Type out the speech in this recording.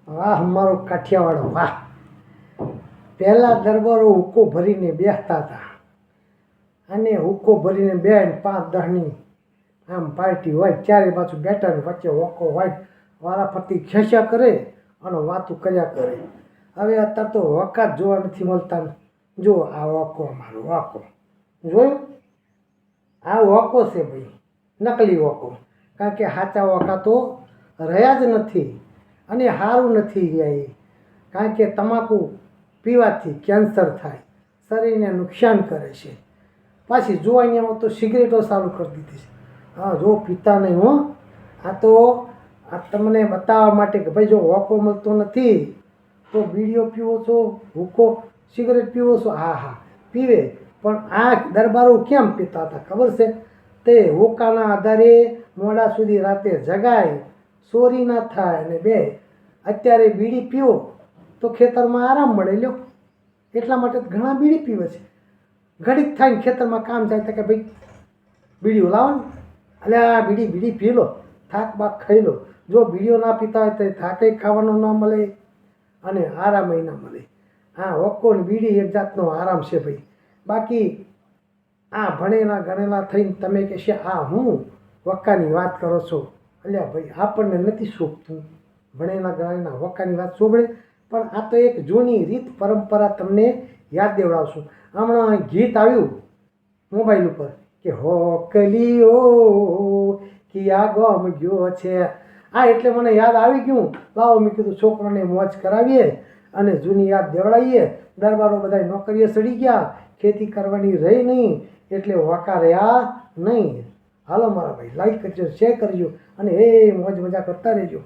વાહ મારો કાઠિયાવાડો વાહ. પહેલાં દરબારો હુક્કો ભરીને બેસતા હતા અને હુક્કો ભરીને બેન 5-10ની આમ પાર્ટી હોય, ચારે બાજુ બેઠા વચ્ચે વોકો હોય, વારાફરતી ખેંચ્યા કરે અને વાતું કર્યા કરે. હવે અત્યારે તો વોકા જ જોવા નથી મળતા. જો આ વોકો, અમારો વોકો જોયું, આ વોકો છે ભાઈ, નકલી વોકો. કારણ કે સાચા વોકા તો રહ્યા જ નથી અને સારું નથી રહ્યા એ. કારણ કે તમાકુ પીવાથી કેન્સર થાય, શરીરને નુકસાન કરે છે. પાછી જોવાનીમાં તો સિગરેટો ચાલુ કરી દીધી છે. હા, જો પીતા નહીં હો. આ તો આ તમને બતાવવા માટે કે ભાઈ જો વોકો મળતો નથી તો બીડીઓ પીવો છો, હુક્કો સિગરેટ પીવો છો, હા હા પીવે. પણ આ દરબારો કેમ પીતા હતા ખબર છે? તે હુક્કાના આધારે મોડા સુધી રાતે જગાય, ચોરી ના થાય અને બે. અત્યારે બીડી પીવો તો ખેતરમાં આરામ મળે લ્યો, એટલા માટે ઘણા બીડી પીવે છે. ઘડીક થાય ને ખેતરમાં કામ જાય તો કે ભાઈ બીડીઓ લાવો ને, એટલે આ બીડી પી લો, થાક બાક ખાઈ લો. જો બીડીઓ ના પીતા હોય તો થાકે ખાવાનો ના મળે અને આરામય ના મળે. હા, વોકો ને બીડી એક જાતનો આરામ છે ભાઈ. બાકી આ ભણેલા ગણેલા થઈને તમે કહેશે આ હું વક્કાની વાત કરો છો. અલ્યા ભાઈ, આપણને નથી શોભતું ભણેલા ગણેલા વક્કાની વાત શોભળે. પણ આ તો એક જૂની રીત પરંપરા તમને યાદ દેવડાવશું. હમણાં ગીત આવ્યું મોબાઈલ ઉપર કે હોકલીઓ કિયા ગોમ ગયો છે. આ એટલે મને યાદ આવી ગયું. લાવો મેં કીધું છોકરાને મોજ કરાવીએ અને જૂની યાદ દેવડાવીએ. દરબારો બધા નોકરીએ ચડી ગયા, ખેતી કરવાની રહી નહીં એટલે વાંકા રહ્યા નહીં. હાલો મારા ભાઈ, લાઈક કરજો, શેર કરજો અને એ મોજ મજા કરતા રહેજો.